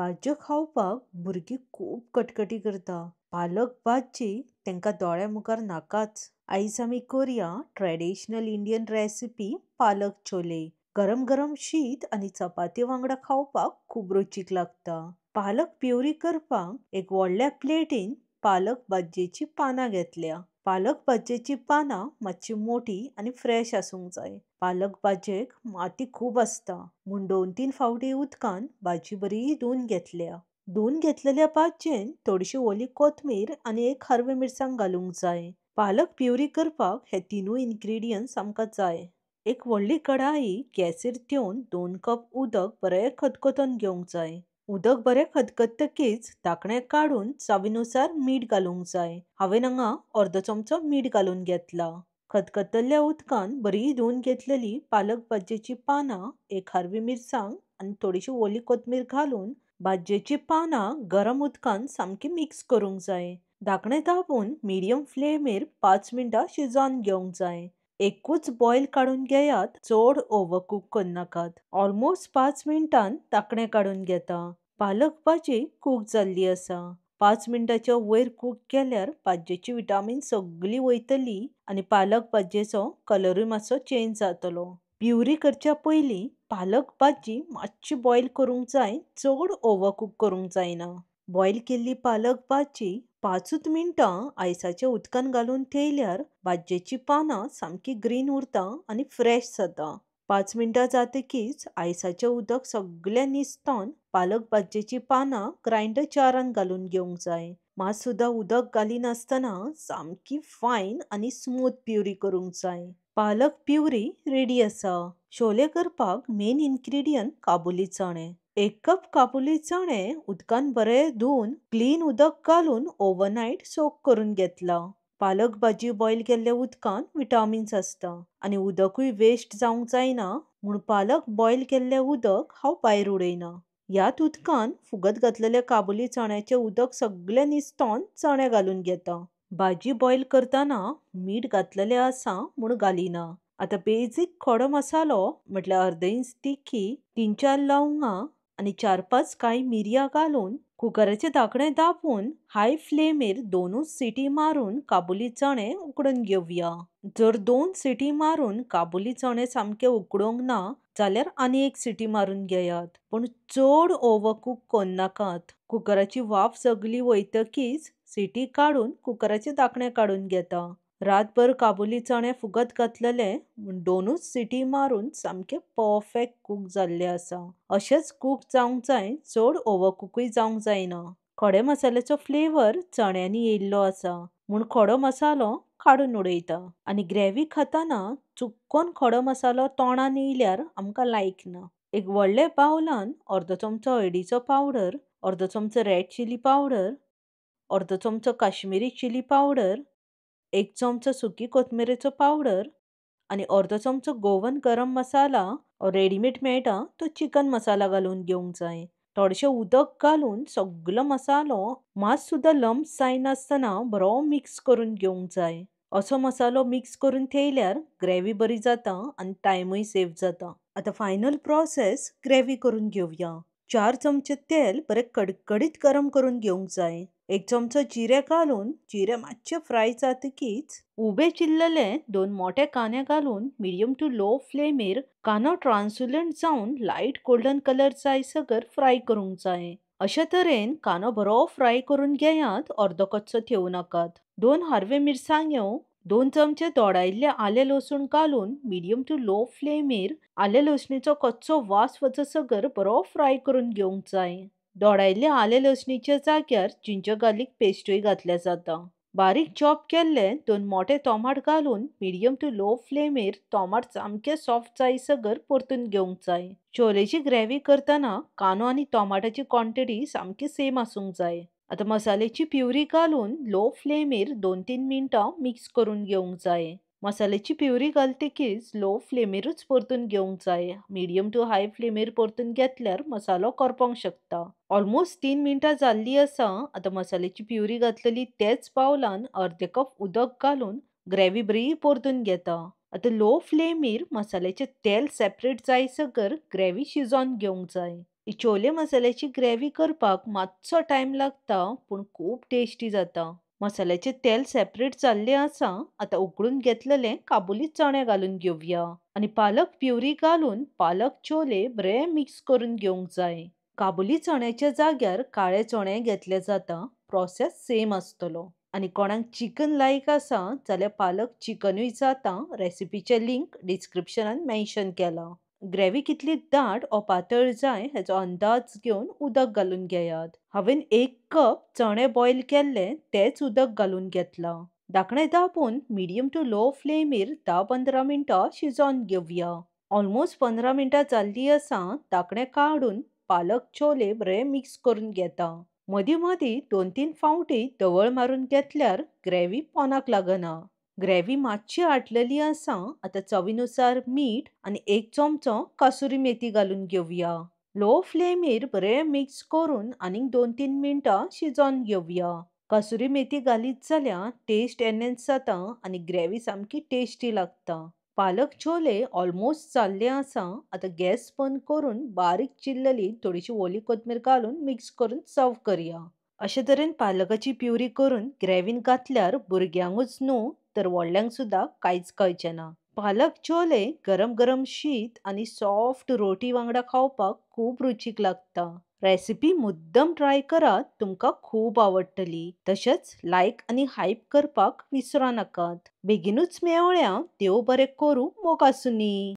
भाज्यो खावपाक भुरगीं खूब कटकटी करता. पालक भाजी तांकां दोळ्या मुखार नाकाच. आयज आमी करुया ट्रेडिशनल इंडियन रेसिपी पालक छोले. गरम गरम शीत आनी चपाती वांगडा खावपाक खूब रुचीक लागता. पालक प्युरी करपाक एक व्हडल्या प्लेटीन पालक भाजयेची पानां घेतल्या. पालक भाजयेची पानां मातशी मोठी आनी फ्रेश आसूंक जाय. पालक भाजयेक माती खूब आसता म्हूण 2-3 फावटी उदकान भाजी बरी धुवन घेतल्या. धुवन घेतलेल्या भाजयेन थोडीशी ओली कोथमीर आनी एक हरवी मिरसांग घालूंक जाय. पालक प्युरी करपाक हे तिनूय इन्ग्रेडियंट्स आमकां जाय. एक व्हडली कढाई गॅसीर ठेवून 2 कप उदक बरें खतखतोन घेवंक जाय. उदक बरें खतखततकीच धाकणें काडून चवीनुसार मीठ घालूंक जाय. हांवें हांगा अर्दो चमचो मीठ घालून घेतला. खतखतल्या उदकान बरी धुवन घेतलेली पालक भाजयेची पानां, एक हरवी मिरसांग आनी थोडीशी ओली कोथमीर घालून भाजयेची पानां गरम उदकान सामकी मिक्स करूंक जाय. धाकणें दाबून मिडियम फ्लेमीर 5 मिनटां शिजोवन घेवंक जाय. एकूच बॉयल काडून घेयात, चड ओव्हरकूक करनाकात. ऑलमोस्ट 5 मिनटांन धाकणें काडून घेता. पालक भाजी कूक जाल्ली आसा. 5 मिनटांच्या वयर कूक केल्यार भाजयेची विटामीन सगळी वयतली आनी पालक भाजयेचो कलरूय मातसो चेंज जातलो. प्युरी करच्या पयलीं पालक भाजी मातशी बॉयल करूंक जाय, चड ओव्हरकूक करूंक जायना. बॉयल केल्ली पालक भाजी 5 मिनटां आयसाच्या उदकान घालून थेयल्यार भाजयेची पानां सामकी ग्रीन उरता आनी फ्रेश जाता. 5 मिनटां जातकीच आयसाचें उदक सगळें निसतोन पालक भाजयेची पानां ग्राइंडर जारान घालून घेवंक जाय. मात सुद्दां उदक घालिनासतना सामकी फायन आनी स्मूथ प्युरी करूंक जाय. पालक प्युरी रेडी आसा. छोले करपाक मेन इन्ग्रेडियंट काबुली चणे. 1 कप काबुली चणे उदकान बरें धुवन क्लीन उदक घालून ओव्हरनायट सोक करून घेतला. पालक भाजी बॉयल केल्ल्या उदकान विटामिन्स आसता आनी उदकूय वेस्ट जावंक जायना म्हूण पालक बॉयल केल्लें उदक हांव भायर उडयना. ह्याच उदकान फुगत घातलेल्या काबुली चण्याचें उदक सगळें निसतोन चणे घालून घेता. भाजी बॉयल करतना मीठ घातलेलें आसा म्हूण घालिना. आतां बेजीक खडो मसालो म्हटल्यार अर्द इंच तिखी, 3-4 लवंगां आनी 4-5 काळी मिरयां घालून कुकराचें धाकणें दाबून हाय फ्लेमीर 2 सिटी मारून काबुली चणे उकडून घेवया. जर 2 सिटी मारून काबुली चणे सामके उकडोंक ना जाल्यार आनी 1 सिटी मारून घेयात. पण चड ओव्हरकूक करनाकात. कुकराची वाफ सगळी वयतकीच सिटी काडून कुकराचें धाकणें काडून घेता. रातभर काबुली चणे फुगत घातलेले म्हूण 2 सिटी मारून सामके परफेक्ट कूक जाल्ले आसा. अशेंच कूक जावंक जाय, चड ओव्हरकूकूय जावंक जायना. खडे मसाल्याचो फ्लेवर चण्यांनी येयल्लो आसा म्हूण खडो मसालो काडून उडयता. आनी ग्रेव्ही खाताना चुक्कोन खडो मसालो तोंडान येयल्यार आमकां लायक ना. एक व्हडले बावलान अर्दो चमचो हळदीचो पावडर, अर्दो चमचो रेड चिली पावडर, अर्दो चमचो काश्मीरी चिली पावडर, 1 चमचो सुकी कोथमिरेचो पावडर आनी अर्दो चमचो गोवन गरम मसाला रेडीमेड मेळटा तो चिकन मसाला घालून घेवंक जाय. थोडेशें उदक घालून सगळो मसालो मात सुद्दां लम्स जायनासतना बरो मिक्स करून घेवंक जाय. असो मसालो मिक्स करून थेयल्यार ग्रेव्ही बरी जाता आनी टायमूय सेव जाता. आतां फायनल प्रोसेस ग्रेव्ही करून घेवया. 4 चमचे तेल बरें कडकडीत गरम करून घेवंक जाय. 1 चमचो जिरे घालून जिरे मातशे फ्राय जातकीच उबे चिरलेले 2 मोठे कांदे घालून मिडियम टू लो फ्लेमीर कांदो ट्रान्सलुसंट जावन लायट गोल्डन कलर जायसर फ्राय करूंक जाय. अशा तरेन कांदो बरो फ्राय करून घेयात, अर्दो कच्चो ठेवू नाकात. 2 हरवे मिरसांग्यो, 2 चमचे दोडायिल्ले आले लसूण घालून मिडियम टू लो फ्लेमीर आले लसणीचो कच्चो वास वचसर बरो फ्राय करून घेवंक जाय. दोडायिल्ले आले लसणीच्या जाग्यार जिंजर गार्लिक पेस्टूय घातल्या जाता. बारीक चॉप केल्ले 2 मोठे टोमाट घालून मिडियम टू लो फ्लेमीर टोमाट सामके सॉफ्ट जायसर परतून घेवंक जाय. छोलेची ग्रेव्ही करतना कांदो आनी टोमाटाची क्वांटिटी सामकी सेम आसूंक जाय. आतां मसाल्याची प्युरी घालून लो फ्लेमीर 2-3 मिनटां मिक्स करून घेवंक जाय. मसाल्याची प्युरी घालतकीच लो फ्लेमीरूच परतून घेवंक जाय. मिडियम टू हाय फ्लेमीर परतून घेतल्यार मसालो करपोंक शकता. ऑलमोस्ट 3 मिनटां जाल्ली आसा. आतां मसाल्याची प्युरी घातलेली तेच बावलान अर्दे कप उदक घालून ग्रेव्ही बरी परतून घेता. आतां लो फ्लेमीर मसाल्याचें तेल सेपरेट जायसर ग्रेव्ही शिजोवन घेवंक जाय. ही छोले मसाल्याची ग्रेव्ही करपाक मातसो टाइम लागता पूण खूप टेस्टी जाता. मसाल्याचे तेल सेपरेट जाल्ले आसा. आता उकडून घेतलेले काबुली चणे घालून घेवया आणि पालक प्युरी घालून पालक छोले बरे मिक्स करून घेवंक जाय. काबुली चण्याच्या जाग्यार काळे चणे घेतले जाता. प्रोसेस सेम आसतलो. आणि कोणाक चिकन लायक आसा जाल्यार पालक चिकनूय जाता. रेसिपीचे लिंक डिस्क्रिप्शनान मेन्शन केला. ग्रेव्ही कितली दाट वा पातळ जाय हेचो अंदाज घेवन उदक घालून घेयात. हांवेन 1 कप चणे बॉयल केल्ले तेच उदक घालून घेतला. धाकणे दाबून मिडियम टू लो फ्लेमीर 10-15 मिनटां शिजोवन घेवया. ऑलमोस्ट 15 मिनटां जाल्ली आसा. धाकणे काडून पालक छोले बरे मिक्स करून घेता. मदीं मदीं 2-3 फावटी धवळ मारून घेतल्यार ग्रेव्ही पोंदाक लागना. ग्रेव्ही मातशी आटलेली आसा. आता चवीनुसार मीठ आणि 1 चमचो कसुरी मेथी घालून घेवया. लो फ्लेमीर बरे मिक्स करून आनीक 2-3 मिनटां शिजोवन घेवया. कसुरी मेथी घालीत जाल्यार टेस्ट एनहेन्स जाता आणि ग्रेव्ही सामकी टेस्टी लागता. पालक छोले ऑलमोस्ट जाल्ले आसा. आता गॅस बंद करून बारीक चिरलेली थोडीशी ओली कोथमीर घालून मिक्स करून सर्व करया. अशे तरेन पालकाची प्युरी करून ग्रेव्हीन घातल्यार भुरग्यांकूच न्हू तर व्हडल्यांक सुद्धा कांयच कळचे ना. पालक छोले गरम गरम शीत आणि सॉफ्ट रोटी वांगडा खावपाक खूप रुचीक लागता. रेसिपी मुद्दम ट्राय करात, तुमकां खूप आवडटली. तशेंच लायक आणि हायप करपाक विसरो नाकात. बेगीनूच मेळया. देव बरें करूं मोगासुनी.